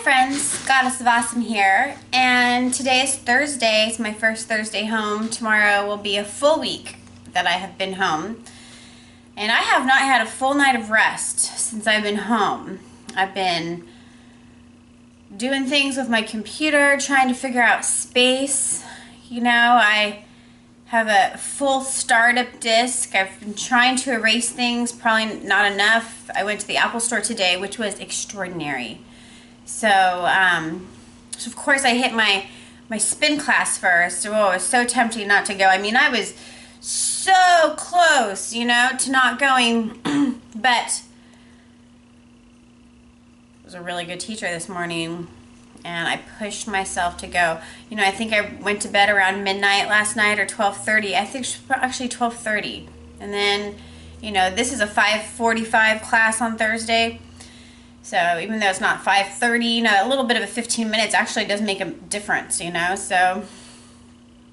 friends, Goddess of Awesome here, and today is Thursday. It's my first Thursday home. Tomorrow will be a full week that I have been home, and I have not had a full night of rest since I've been home. I've been doing things with my computer, trying to figure out space. You know, I have a full startup disk. I've been trying to erase things, probably not enough. I went to the Apple Store today, which was extraordinary. So of course I hit my spin class first. Oh, it was so tempting not to go. I mean, I was so close, you know, to not going, but it was a really good teacher this morning, and I pushed myself to go. You know, I think I went to bed around midnight last night, or 12:30. I think actually 12:30. And then, you know, this is a 5:45 class on Thursday. So even though it's not 5:30, you know, a little bit of a 15 minutes actually does make a difference, you know. So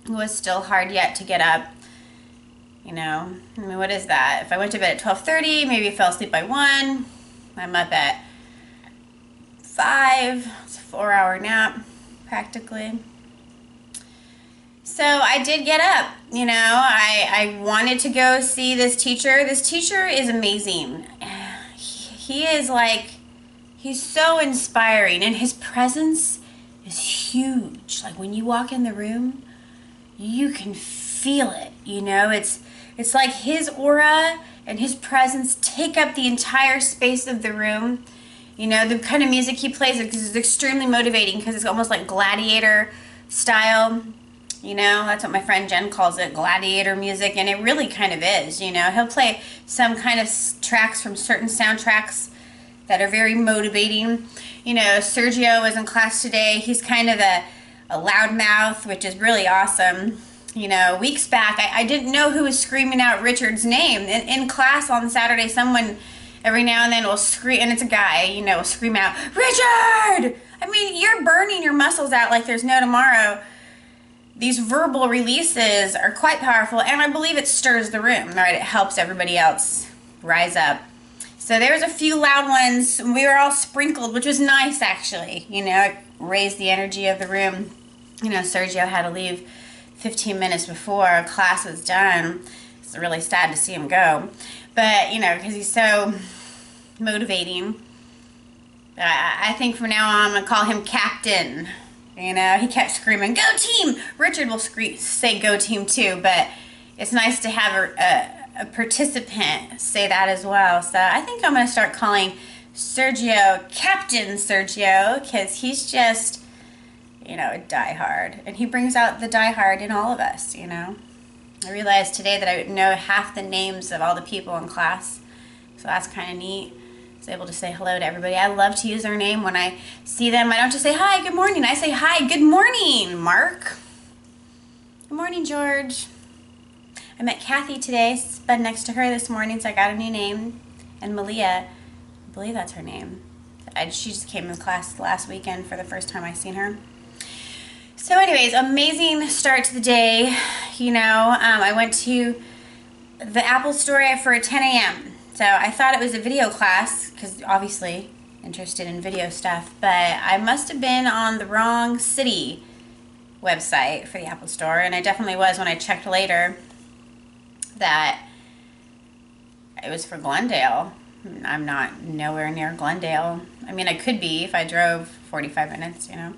it was still hard yet to get up, you know. I mean, what is that? If I went to bed at 12:30, maybe I fell asleep by 1. I'm up at 5. It's a 4-hour nap, practically. So I did get up, you know. I wanted to go see this teacher. This teacher is amazing. He is like, he's so inspiring, and his presence is huge. Like when you walk in the room, you can feel it, you know. It's like his aura and his presence take up the entire space of the room. You know, the kind of music he plays is extremely motivating because it's almost like gladiator style. You know, that's what my friend Jen calls it, gladiator music, and it really kind of is, you know. He'll play some kind of tracks from certain soundtracks that are very motivating. You know, Sergio was in class today. He's kind of a loudmouth, which is really awesome. You know, weeks back, I didn't know who was screaming out Richard's name. In class on Saturday, someone every now and then will scream, and it's a guy, you know, will scream out, "Richard!" I mean, you're burning your muscles out like there's no tomorrow. These verbal releases are quite powerful, and I believe it stirs the room, right? It helps everybody else rise up. So there was a few loud ones. We were all sprinkled, which was nice, actually. You know, it raised the energy of the room. You know, Sergio had to leave 15 minutes before class was done. It's really sad to see him go. But, you know, because he's so motivating. I think from now on I'm going to call him Captain. You know, he kept screaming, "Go team!" Richard will say "Go team" too, but it's nice to have a participant say that as well. So I think I'm going to start calling Sergio Captain Sergio, because he's just, you know, a diehard. And he brings out the diehard in all of us, you know. I realized today that I know half the names of all the people in class, so that's kind of neat. I was able to say hello to everybody. I love to use their name when I see them. I don't just say, "Hi, good morning." I say, "Hi, good morning, Mark." "Good morning, George." I met Kathy today, spent next to her this morning, so I got a new name. And Malia, I believe that's her name. She just came in class last weekend for the first time I seen her. So anyways, amazing start to the day. You know, I went to the Apple Store for 10 a.m. So I thought it was a video class, because obviously interested in video stuff, but I must have been on the wrong city website for the Apple Store, and I definitely was when I checked later that it was for Glendale. I'm not nowhere near Glendale. I mean, I could be if I drove 45 minutes, you know.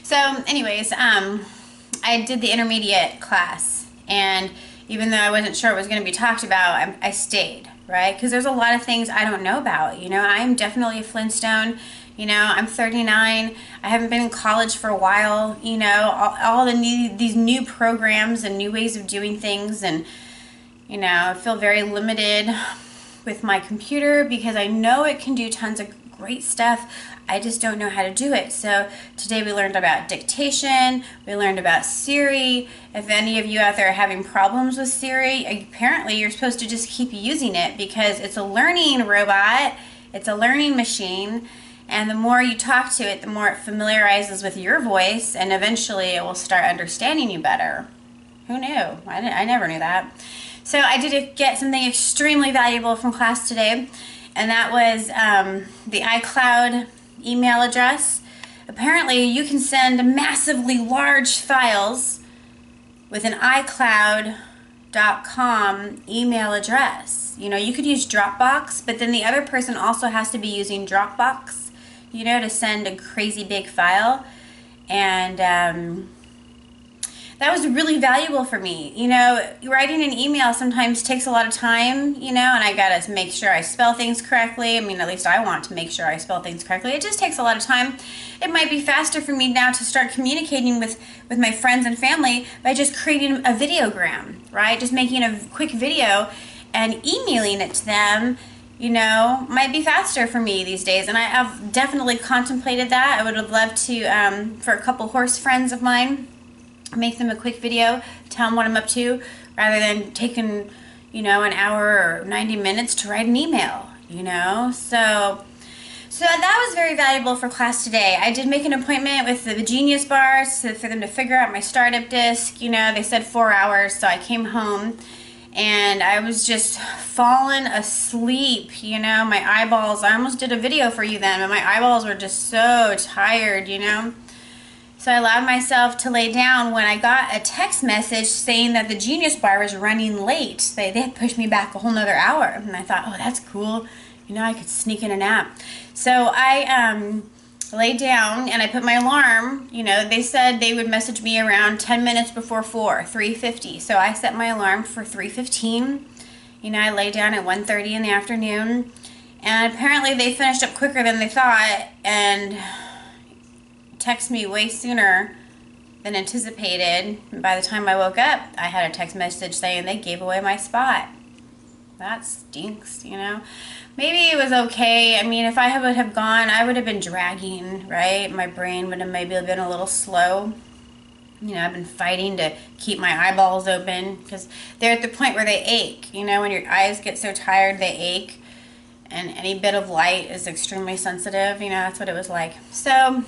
So anyways, I did the intermediate class, and even though I wasn't sure it was going to be talked about, I stayed, right? Because there's a lot of things I don't know about, you know. I'm definitely a Flintstone. You know, I'm 39. I haven't been in college for a while, you know. All these new programs and new ways of doing things, and you know, I feel very limited with my computer because I know it can do tons of great stuff. I just don't know how to do it. So today we learned about dictation. We learned about Siri. If any of you out there are having problems with Siri, apparently you're supposed to just keep using it because it's a learning robot. It's a learning machine. And the more you talk to it, the more it familiarizes with your voice, and eventually it will start understanding you better. Who knew? I never knew that. So I did get something extremely valuable from class today, and that was the iCloud email address. apparently you can send massively large files with an iCloud.com email address. You know, you could use Dropbox, but then the other person also has to be using Dropbox, you know, to send a crazy big file. And that was really valuable for me. You know, writing an email sometimes takes a lot of time, you know, and I gotta make sure I spell things correctly. I mean, at least I want to make sure I spell things correctly. It just takes a lot of time. It might be faster for me now to start communicating with my friends and family by just creating a videogram, right? Just making a quick video and emailing it to them, you know, might be faster for me these days. And I have definitely contemplated that. I would have loved to, for a couple horse friends of mine, make them a quick video, tell them what I'm up to, rather than taking, you know, an hour or 90 minutes to write an email, you know. So that was very valuable for class today. I did make an appointment with the Genius Bar for them to figure out my startup disc. You know, they said 4 hours, so I came home and I was just falling asleep, you know. My eyeballs, I almost did a video for you then, but my eyeballs were just so tired, you know. So I allowed myself to lay down when I got a text message saying that the Genius Bar was running late. They had pushed me back a whole nother hour. And I thought, oh, that's cool. You know, I could sneak in a nap. So I laid down and I put my alarm. You know, they said they would message me around 10 minutes before 4, 3:50. So I set my alarm for 3:15. You know, I laid down at 1:30 in the afternoon. And apparently they finished up quicker than they thought. And text me way sooner than anticipated. And by the time I woke up, I had a text message saying they gave away my spot. That stinks, you know. Maybe it was okay. I mean, if I would have gone, I would have been dragging, right? My brain would have maybe been a little slow. You know, I've been fighting to keep my eyeballs open because they're at the point where they ache. You know, when your eyes get so tired, they ache. And any bit of light is extremely sensitive. You know, that's what it was like. So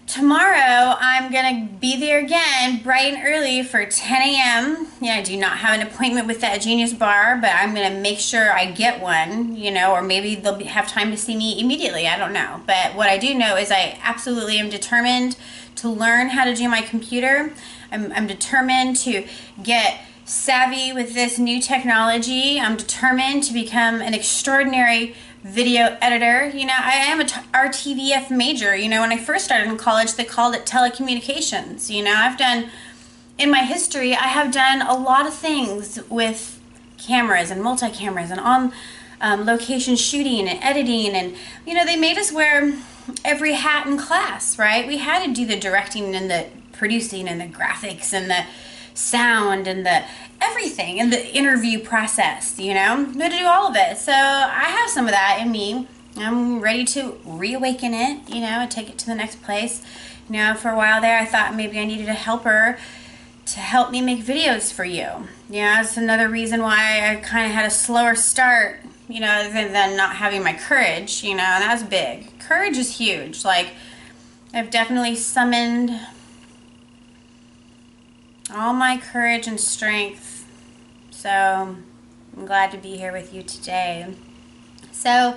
tomorrow, I'm going to be there again bright and early for 10 a.m. Yeah, I do not have an appointment with that Genius Bar, but I'm going to make sure I get one, you know, or maybe they'll have time to see me immediately. I don't know. But what I do know is I absolutely am determined to learn how to do my computer. I'm determined to get savvy with this new technology. I'm determined to become an extraordinary video editor. You know, I am a RTVF major. You know, when I first started in college, they called it telecommunications. You know, I've done, in my history, I have done a lot of things with cameras and multi-cameras and on location shooting and editing. And, you know, they made us wear every hat in class, right? We had to do the directing and the producing and the graphics and the sound and the everything and the interview process, you know. We had to do all of it. So I have some of that in me. I'm ready to reawaken it, you know, and take it to the next place. You know, for a while there, I thought maybe I needed a helper to help me make videos for you. Yeah, that's another reason why I kind of had a slower start, you know, than not having my courage, you know, and that was big. Courage is huge. Like, I've definitely summoned all my courage and strength. So I'm glad to be here with you today. So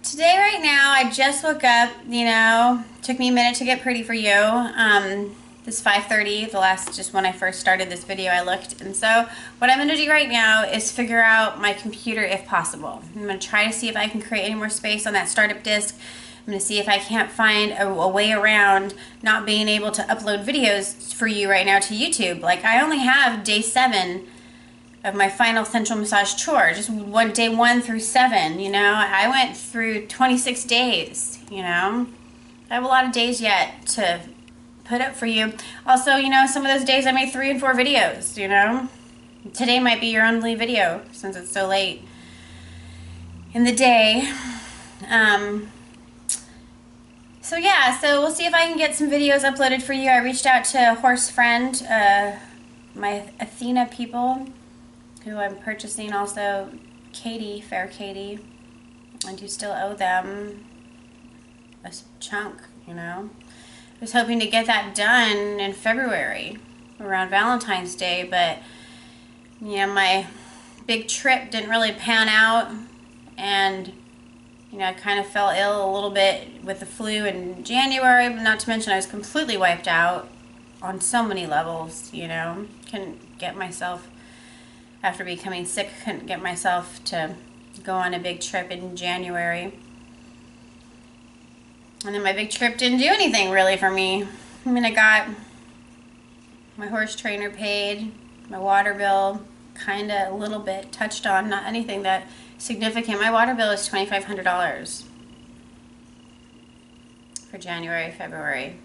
today right now I just woke up, you know, took me a minute to get pretty for you. This 5:30, just when I first started this video I looked. And so what I'm going to do right now is figure out my computer if possible. I'm going to try to see if I can create any more space on that startup disk. I'm going to see if I can't find a way around not being able to upload videos for you right now to YouTube. Like, I only have day 7 of my final Central Massage Tour, just day 1 through 7, you know. I went through 26 days, you know. I have a lot of days yet to put up for you. Also, you know, some of those days I made 3 and 4 videos, you know. Today might be your only video since it's so late in the day. So yeah, so we'll see if I can get some videos uploaded for you. I reached out to Horse Friend, my Athena people, who I'm purchasing also, Katie, Fair Katie. I do still owe them a chunk, you know. I was hoping to get that done in February, around Valentine's Day, but, you know, my big trip didn't really pan out, and You know, I kind of fell ill a little bit with the flu in January, but not to mention I was completely wiped out on so many levels, you know. Couldn't get myself, after becoming sick, couldn't get myself to go on a big trip in January. And then my big trip didn't do anything really for me. I mean, I got my horse trainer paid, my water bill kind of a little bit touched on, not anything that significant. My water bill is $2,500 for January, February.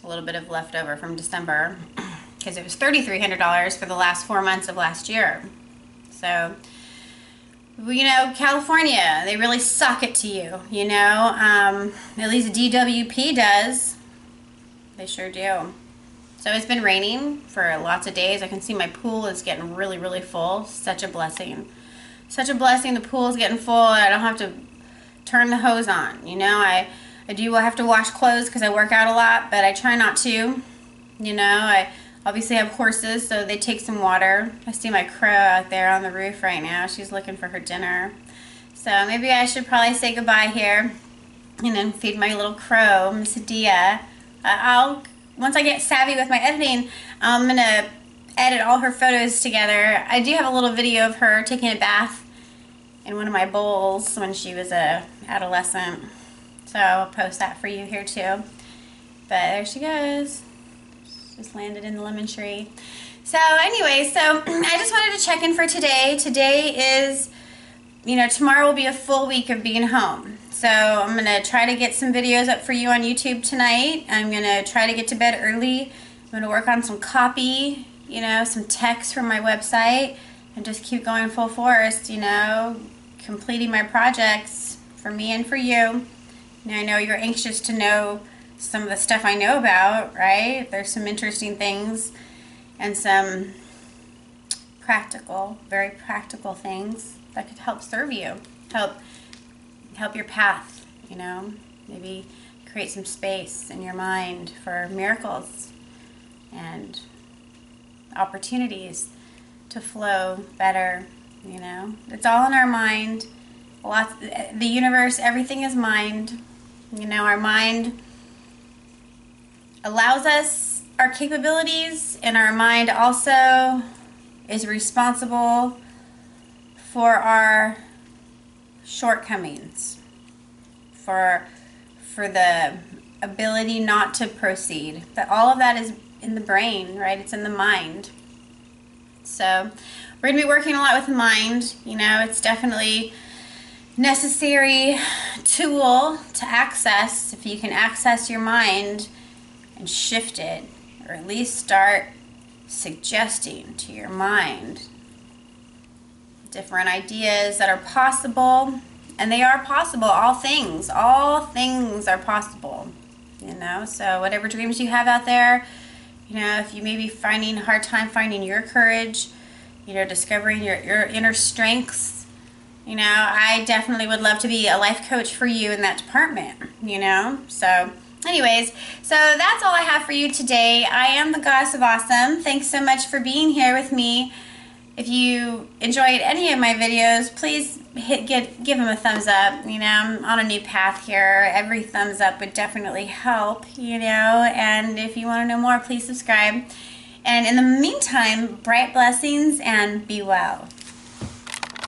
A little bit of leftover from December because it was $3,300 for the last 4 months of last year. So, you know, California, they really suck it to you, you know. At least DWP does. They sure do. So it's been raining for lots of days. I can see my pool is getting really, really full. Such a blessing. Such a blessing. The pool is getting full and I don't have to turn the hose on. You know, I do have to wash clothes because I work out a lot, but I try not to. You know, I obviously have horses, so they take some water. I see my crow out there on the roof right now. She's looking for her dinner. So maybe I should probably say goodbye here and then feed my little crow, Miss Dia. Once I get savvy with my editing, I'm going to edit all her photos together. I do have a little video of her taking a bath in one of my bowls when she was a adolescent. So I'll post that for you here too. But there she goes. Just landed in the lemon tree. So anyway, so I just wanted to check in for today. Today is, you know, tomorrow will be a full week of being home. So I'm going to try to get some videos up for you on YouTube tonight. I'm going to try to get to bed early. I'm going to work on some copy, you know, some text from my website, and just keep going full force, you know, completing my projects for me and for you. And I know you're anxious to know some of the stuff I know about, right? There's some interesting things and some practical, very practical things that could help serve you, help your path, you know, maybe create some space in your mind for miracles and opportunities to flow better, you know. It's all in our mind. The universe, everything is mind. You know, our mind allows us our capabilities, and our mind also is responsible for our shortcomings, for the ability not to proceed. That all of that is in the brain, right? It's in the mind. So we're going to be working a lot with the mind. You know, it's definitely necessary tool to access. If you can access your mind and shift it, or at least start suggesting to your mind different ideas that are possible, and they are possible. All things are possible, you know. So whatever dreams you have out there, you know, if you may be finding a hard time finding your courage, you know, discovering your inner strengths, you know, I definitely would love to be a life coach for you in that department, you know. So anyways, so that's all I have for you today. I am the Goddess of Awesome. Thanks so much for being here with me. If you enjoyed any of my videos, please give them a thumbs up. You know, I'm on a new path here. Every thumbs up would definitely help, you know. And if you want to know more, please subscribe. And in the meantime, bright blessings and be well.